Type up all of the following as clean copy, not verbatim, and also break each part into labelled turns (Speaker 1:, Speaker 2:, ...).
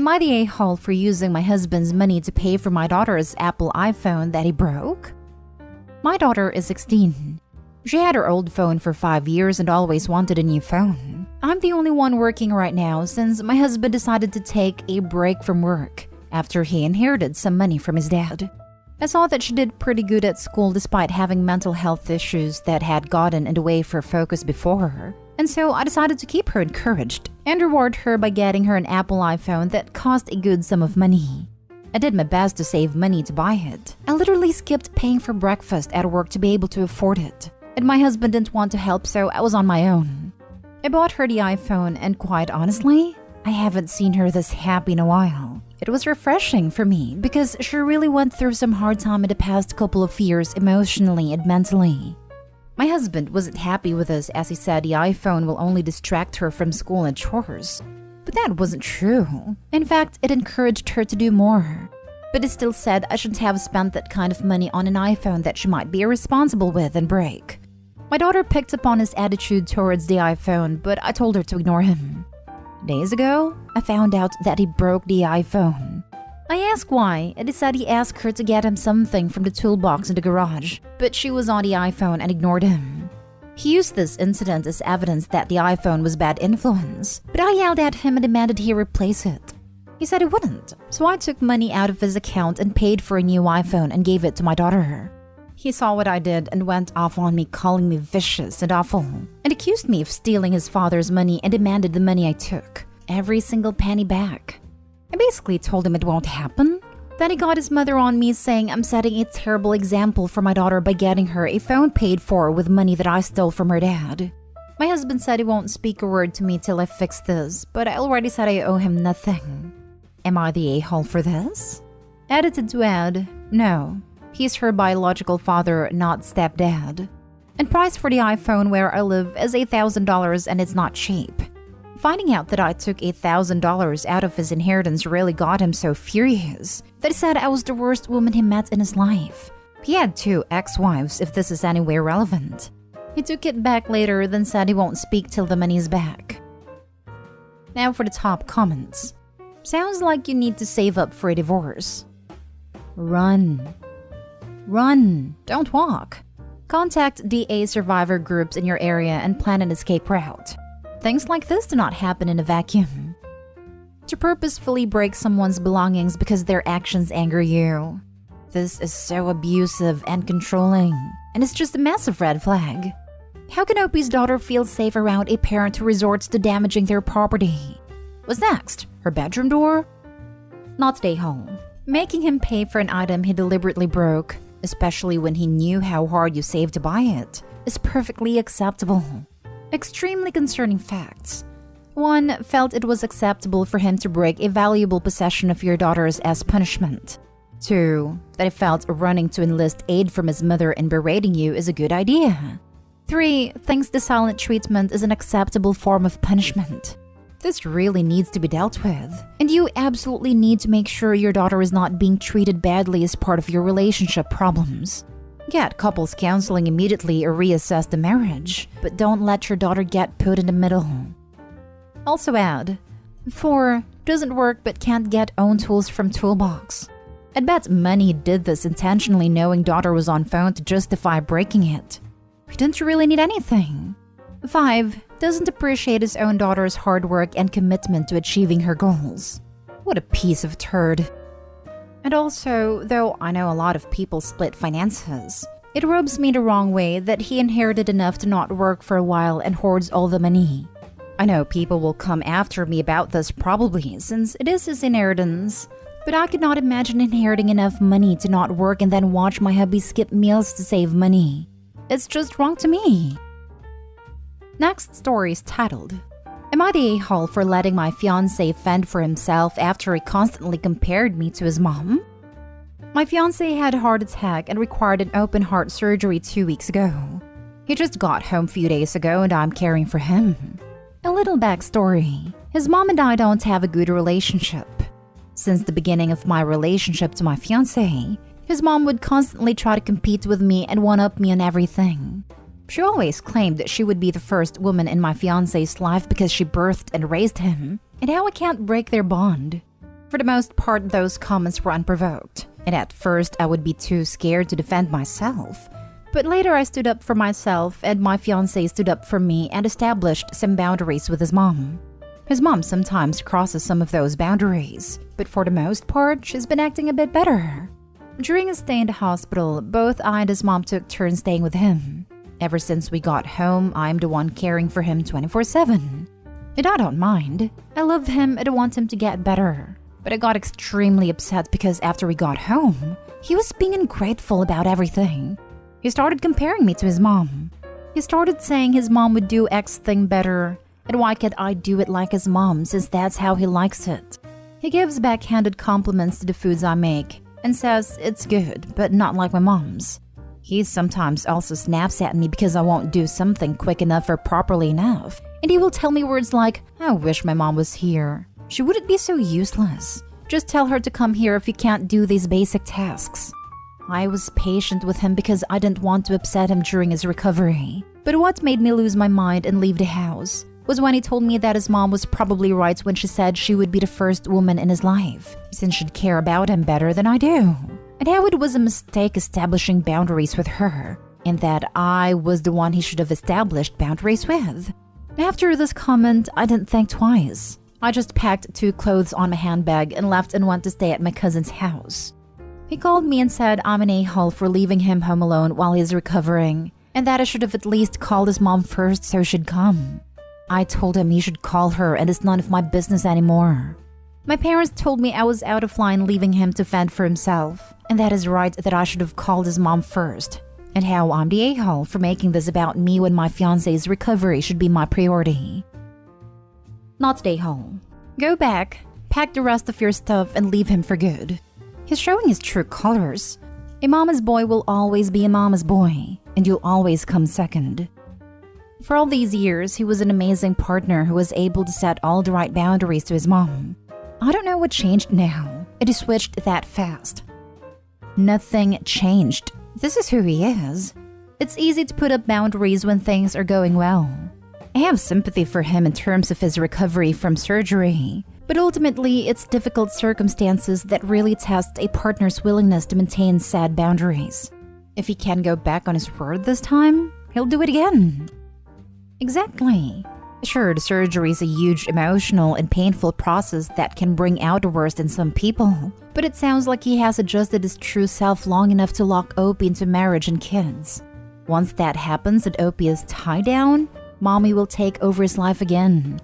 Speaker 1: Am I the a-hole for using my husband's money to pay for my daughter's Apple iPhone that he broke? My daughter is 16. She had her old phone for 5 years and always wanted a new phone. I'm the only one working right now since my husband decided to take a break from work after he inherited some money from his dad. I saw that she did pretty good at school despite having mental health issues that had gotten in the way of her focus before. And so I decided to keep her encouraged and reward her by getting her an Apple iPhone that cost a good sum of money. I did my best to save money to buy it. I literally skipped paying for breakfast at work to be able to afford it. And my husband didn't want to help, so I was on my own. I bought her the iPhone, and quite honestly, I haven't seen her this happy in a while. It was refreshing for me because she really went through some hard time in the past couple of years emotionally and mentally. My husband wasn't happy with us as he said the iPhone will only distract her from school and chores. But that wasn't true. In fact, it encouraged her to do more. But he still said I shouldn't have spent that kind of money on an iPhone that she might be irresponsible with and break. My daughter picked up on his attitude towards the iPhone, but I told her to ignore him. Days ago, I found out that he broke the iPhone. I asked why, and he said he asked her to get him something from the toolbox in the garage, but she was on the iPhone and ignored him. He used this incident as evidence that the iPhone was bad influence, but I yelled at him and demanded he replace it. He said he wouldn't, so I took money out of his account and paid for a new iPhone and gave it to my daughter. He saw what I did and went off on me, calling me vicious and awful, and accused me of stealing his father's money and demanded the money I took, every single penny back. I basically told him it won't happen. Then he got his mother on me saying I'm setting a terrible example for my daughter by getting her a phone paid for with money that I stole from her dad. My husband said he won't speak a word to me till I fix this, but I already said I owe him nothing. Am I the a-hole for this? Edited to add, no. He's her biological father, not stepdad. And price for the iPhone where I live is $1,000 and it's not cheap. Finding out that I took $1,000 out of his inheritance really got him so furious that he said I was the worst woman he met in his life. He had 2 ex-wives if this is any way relevant. He took it back later, then said he won't speak till the money's back. Now for the top comments. Sounds like you need to save up for a divorce. Run. Run, don't walk. Contact DA survivor groups in your area and plan an escape route. Things like this do not happen in a vacuum. To purposefully break someone's belongings because their actions anger you. This is so abusive and controlling, and it's just a massive red flag. How can Opie's daughter feel safe around a parent who resorts to damaging their property? What's next? Her bedroom door? Not stay home. Making him pay for an item he deliberately broke, especially when he knew how hard you saved to buy it, is perfectly acceptable. Extremely concerning facts. 1. Felt it was acceptable for him to break a valuable possession of your daughter's as punishment. 2. That he felt running to enlist aid from his mother and berating you is a good idea. 3. Thinks the silent treatment is an acceptable form of punishment. This really needs to be dealt with, and you absolutely need to make sure your daughter is not being treated badly as part of your relationship problems. Get couples counseling immediately or reassess the marriage, but don't let your daughter get put in the middle. Also add, 4. Doesn't work but can't get own tools from toolbox. I'd bet money did this intentionally knowing daughter was on phone to justify breaking it. He didn't really need anything. 5. Doesn't appreciate his own daughter's hard work and commitment to achieving her goals. What a piece of turd. And also, though I know a lot of people split finances, it rubs me the wrong way that he inherited enough to not work for a while and hoards all the money. I know people will come after me about this probably since it is his inheritance, but I could not imagine inheriting enough money to not work and then watch my hubby skip meals to save money. It's just wrong to me. Next story is titled, Am I the a-hole for letting my fiancé fend for himself after he constantly compared me to his mom? My fiancé had a heart attack and required an open heart surgery 2 weeks ago. He just got home a few days ago and I'm caring for him. A little backstory. His mom and I don't have a good relationship. Since the beginning of my relationship to my fiancé, his mom would constantly try to compete with me and one-up me on everything. She always claimed that she would be the first woman in my fiancé's life because she birthed and raised him, and how I can't break their bond. For the most part, those comments were unprovoked, and at first I would be too scared to defend myself. But later I stood up for myself, and my fiancé stood up for me and established some boundaries with his mom. His mom sometimes crosses some of those boundaries, but for the most part, she's been acting a bit better. During his stay in the hospital, both I and his mom took turns staying with him. Ever since we got home, I'm the one caring for him 24/7. And I don't mind. I love him and I want him to get better. But I got extremely upset because after we got home, he was being ungrateful about everything. He started comparing me to his mom. He started saying his mom would do X thing better, and why can't I do it like his mom since that's how he likes it. He gives backhanded compliments to the foods I make and says it's good, but not like my mom's. He sometimes also snaps at me because I won't do something quick enough or properly enough, and he will tell me words like, "I wish my mom was here. She wouldn't be so useless. Just tell her to come here if you can't do these basic tasks." I was patient with him because I didn't want to upset him during his recovery. But what made me lose my mind and leave the house was when he told me that his mom was probably right when she said she would be the first woman in his life, since she'd care about him better than I do. And how it was a mistake establishing boundaries with her, and that I was the one he should have established boundaries with. After this comment, I didn't think twice. I just packed 2 clothes on my handbag and left and went to stay at my cousin's house. He called me and said I'm an a-hole for leaving him home alone while he's recovering, and that I should have at least called his mom first so she'd come. I told him he should call her and it's none of my business anymore. My parents told me I was out of line leaving him to fend for himself, and that is right that I should have called his mom first, and how I'm the a-hole for making this about me when my fiancé's recovery should be my priority. Not the a-hole. Go back, pack the rest of your stuff and leave him for good. He's showing his true colors. A mama's boy will always be a mama's boy, and you'll always come second. For all these years, he was an amazing partner who was able to set all the right boundaries to his mom. I don't know what changed now. It is switched that fast. Nothing changed. This is who he is. It's easy to put up boundaries when things are going well. I have sympathy for him in terms of his recovery from surgery, but ultimately it's difficult circumstances that really test a partner's willingness to maintain said boundaries. If he can go back on his word this time, he'll do it again. Exactly. Sure, the surgery is a huge emotional and painful process that can bring out the worst in some people, but it sounds like he has adjusted his true self long enough to lock Opie into marriage and kids. Once that happens and Opie is tied down, Mommy will take over his life again.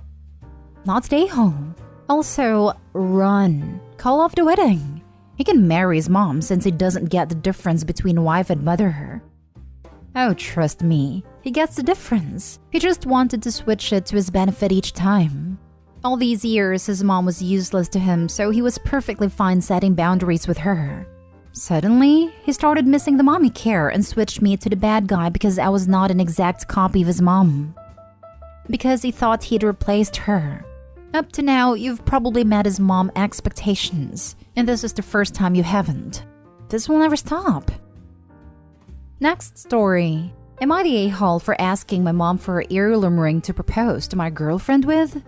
Speaker 1: Not stay home. Also, run. Call off the wedding. He can marry his mom since he doesn't get the difference between wife and mother. Oh, trust me, he gets the difference. He just wanted to switch it to his benefit each time. All these years, his mom was useless to him, so he was perfectly fine setting boundaries with her. Suddenly, he started missing the mommy care and switched me to the bad guy because I was not an exact copy of his mom. Because he thought he'd replaced her. Up to now, you've probably met his mom expectations, and this is the first time you haven't. This will never stop. Next story. Am I the a-hole for asking my mom for her heirloom ring to propose to my girlfriend with?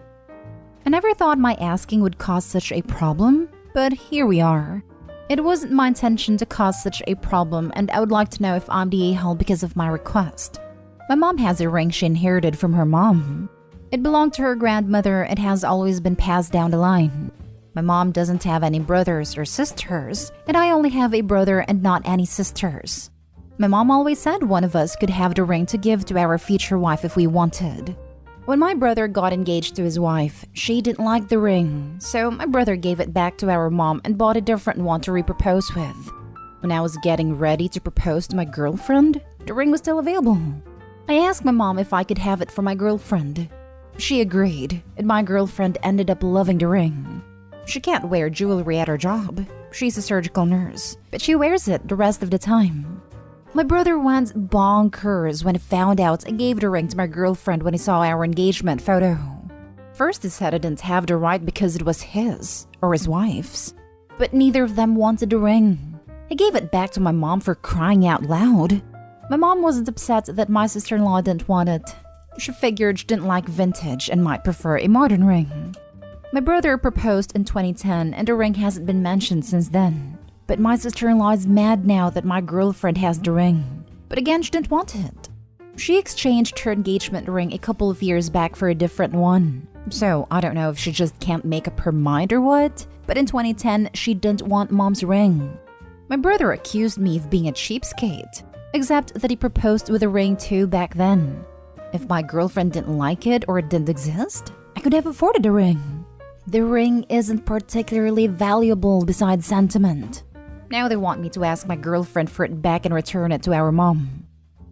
Speaker 1: I never thought my asking would cause such a problem, but here we are. It wasn't my intention to cause such a problem, and I would like to know if I'm the a-hole because of my request. My mom has a ring she inherited from her mom. It belonged to her grandmother and has always been passed down the line. My mom doesn't have any brothers or sisters, and I only have a brother and not any sisters. My mom always said one of us could have the ring to give to our future wife if we wanted. When my brother got engaged to his wife, she didn't like the ring, so my brother gave it back to our mom and bought a different one to repropose with. When I was getting ready to propose to my girlfriend, the ring was still available. I asked my mom if I could have it for my girlfriend. She agreed, and my girlfriend ended up loving the ring. She can't wear jewelry at her job. She's a surgical nurse, but she wears it the rest of the time. My brother went bonkers when he found out I gave the ring to my girlfriend when he saw our engagement photo. First he said I didn't have the right because it was his, or his wife's. But neither of them wanted the ring. I gave it back to my mom for crying out loud. My mom wasn't upset that my sister-in-law didn't want it. She figured she didn't like vintage and might prefer a modern ring. My brother proposed in 2010 and the ring hasn't been mentioned since then. But my sister-in-law is mad now that my girlfriend has the ring. But again, she didn't want it. She exchanged her engagement ring a couple of years back for a different one. So I don't know if she just can't make up her mind or what, but in 2010, she didn't want mom's ring. My brother accused me of being a cheapskate, except that he proposed with a ring too back then. If my girlfriend didn't like it or it didn't exist, I could have afforded a ring. The ring isn't particularly valuable besides sentiment. Now they want me to ask my girlfriend for it back and return it to our mom.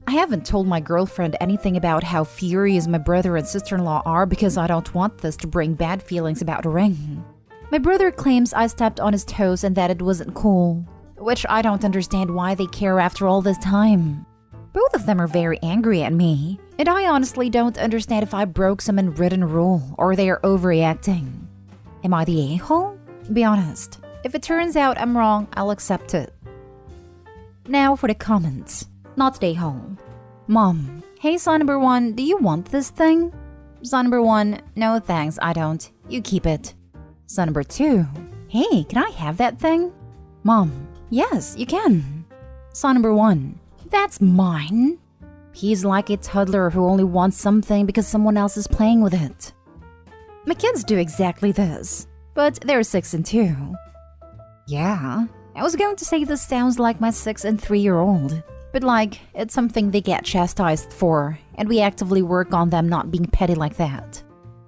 Speaker 1: I haven't told my girlfriend anything about how furious my brother and sister-in-law are because I don't want this to bring bad feelings about the ring. My brother claims I stepped on his toes and that it wasn't cool, which I don't understand why they care after all this time. Both of them are very angry at me, and I honestly don't understand if I broke some unwritten rule or they are overreacting. Am I the a-hole? Be honest. If it turns out I'm wrong, I'll accept it. Now for the comments. Not the a-hole. Mom, hey son number 1, do you want this thing? Son number 1, no thanks, I don't. You keep it. Son number 2, hey, can I have that thing? Mom, yes, you can. Son number 1, that's mine. He's like a toddler who only wants something because someone else is playing with it. My kids do exactly this, but they're 6 and 2. Yeah, I was going to say this sounds like my 6 and 3-year-old, but like, it's something they get chastised for, and we actively work on them not being petty like that.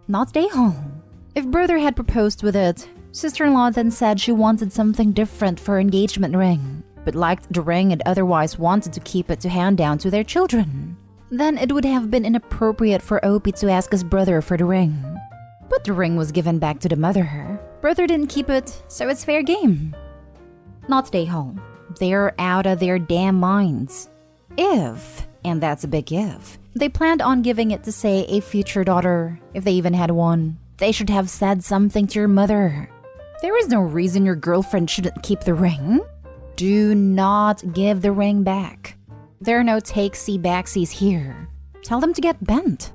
Speaker 1: Not stay home. If brother had proposed with it, sister-in-law then said she wanted something different for her engagement ring, but liked the ring and otherwise wanted to keep it to hand down to their children. Then it would have been inappropriate for Opie to ask his brother for the ring. But the ring was given back to the mother. Brother didn't keep it, so it's fair game. Not stay home. They're out of their damn minds. If, and that's a big if, they planned on giving it to, say, a future daughter, if they even had one, they should have said something to your mother. There is no reason your girlfriend shouldn't keep the ring. Do not give the ring back. There are no take-see-backsies here. Tell them to get bent.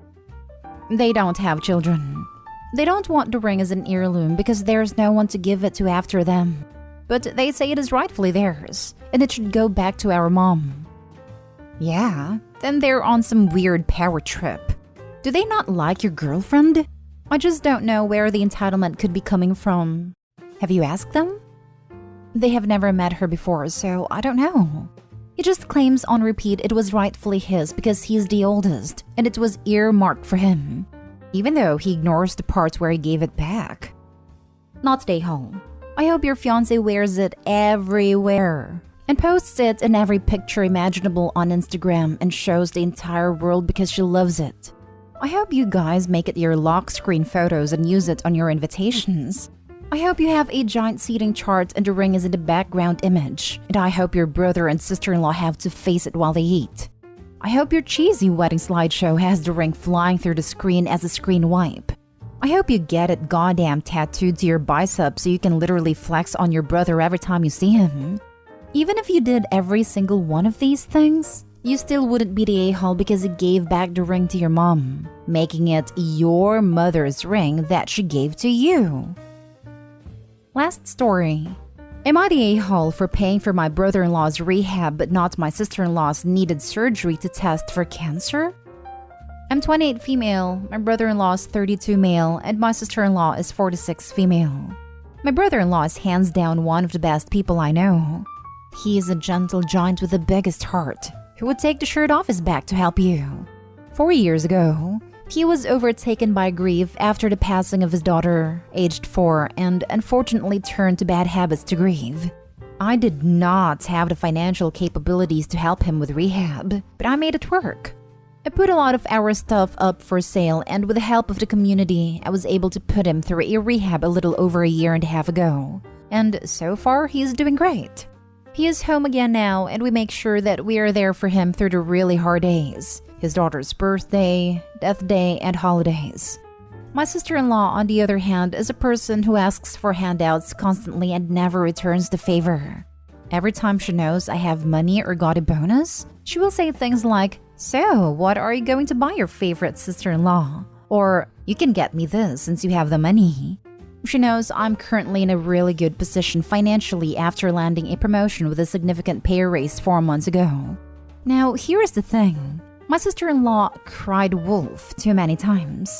Speaker 1: They don't have children. They don't want the ring as an heirloom because there's no one to give it to after them. But they say it is rightfully theirs, and it should go back to our mom. Yeah, then they're on some weird power trip. Do they not like your girlfriend? I just don't know where the entitlement could be coming from. Have you asked them? They have never met her before, so I don't know. He just claims on repeat it was rightfully his because he's the oldest, and it was earmarked for him, even though he ignores the parts where he gave it back. Not stay home. I hope your fiancé wears it everywhere and posts it in every picture imaginable on Instagram and shows the entire world because she loves it. I hope you guys make it your lock screen photos and use it on your invitations. I hope you have a giant seating chart and the ring is in the background image, and I hope your brother and sister-in-law have to face it while they eat. I hope your cheesy wedding slideshow has the ring flying through the screen as a screen wipe. I hope you get it goddamn tattooed to your bicep so you can literally flex on your brother every time you see him. Even if you did every single one of these things, you still wouldn't be the a-hole because you gave back the ring to your mom, making it your mother's ring that she gave to you. Last story. Am I the a-hole for paying for my brother-in-law's rehab but not my sister-in-law's needed surgery to test for cancer? I'm 28 female, my brother-in-law is 32 male, and my sister-in-law is 46 female. My brother-in-law is hands down one of the best people I know. He is a gentle giant with the biggest heart, who would take the shirt off his back to help you. 4 years ago, he was overtaken by grief after the passing of his daughter, aged 4, and unfortunately turned to bad habits to grieve. I did not have the financial capabilities to help him with rehab, but I made it work. I put a lot of our stuff up for sale, and with the help of the community, I was able to put him through a rehab a little over a year and a half ago. And so far, he is doing great. He is home again now, and we make sure that we are there for him through the really hard days. His daughter's birthday, death day, and holidays. My sister-in-law, on the other hand, is a person who asks for handouts constantly and never returns the favor. Every time she knows I have money or got a bonus, she will say things like, "So, what are you going to buy your favorite sister-in-law?" Or, "You can get me this since you have the money." She knows I'm currently in a really good position financially after landing a promotion with a significant pay raise 4 months ago. Now, here is the thing. My sister-in-law cried wolf too many times.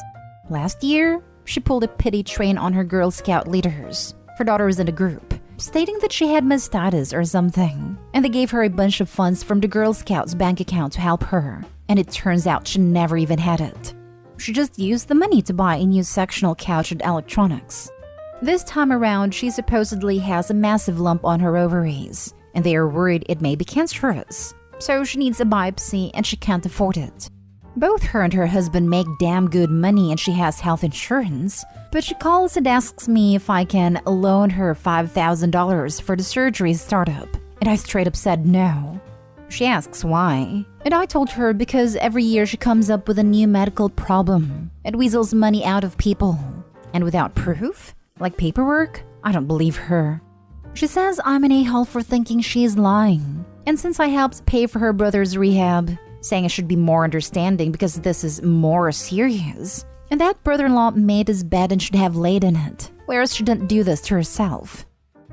Speaker 1: Last year, she pulled a pity train on her Girl Scout leaders. Her daughter was in a group, stating that she had mastitis or something, and they gave her a bunch of funds from the Girl Scouts bank account to help her, and it turns out she never even had it. She just used the money to buy a new sectional couch and electronics. This time around, she supposedly has a massive lump on her ovaries, and they are worried it may be cancerous, so she needs a biopsy and she can't afford it. Both her and her husband make damn good money and she has health insurance, but she calls and asks me if I can loan her $5,000 for the surgery startup, and I straight up said no. She asks why, and I told her because every year she comes up with a new medical problem and weasels money out of people. And without proof, like paperwork, I don't believe her. She says I'm an a-hole for thinking she is lying, and since I helped pay for her brother's rehab, saying I should be more understanding because this is more serious, and that brother-in-law made his bed and should have laid in it, whereas she didn't do this to herself.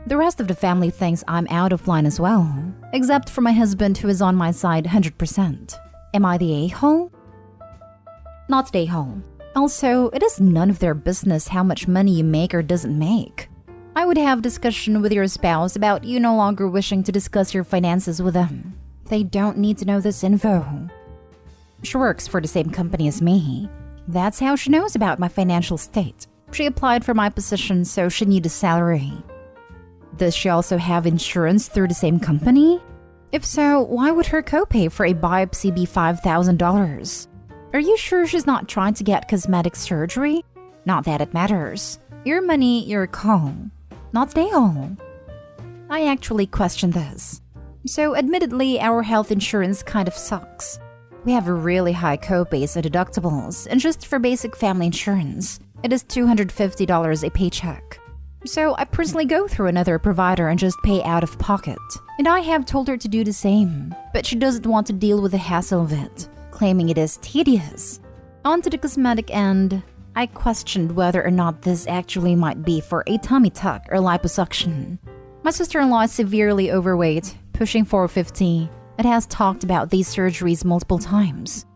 Speaker 1: The rest of the family thinks I'm out of line as well, except for my husband who is on my side 100%. Am I the a-hole? Not the a-hole. Also, it is none of their business how much money you make or doesn't make. I would have discussion with your spouse about you no longer wishing to discuss your finances with them. They don't need to know this info. She works for the same company as me. That's how she knows about my financial state. She applied for my position, so she needs a salary. Does she also have insurance through the same company? If so, why would her copay for a biopsy be $5,000? Are you sure she's not trying to get cosmetic surgery? Not that it matters. Your money, your call. Not they all. I actually question this. So admittedly, our health insurance kind of sucks. We have really high copays and deductibles, and just for basic family insurance, it is $250 a paycheck. So I personally go through another provider and just pay out of pocket. And I have told her to do the same, but she doesn't want to deal with the hassle of it, claiming it is tedious. On to the cosmetic end, I questioned whether or not this actually might be for a tummy tuck or liposuction. My sister-in-law is severely overweight, pushing 450, and has talked about these surgeries multiple times.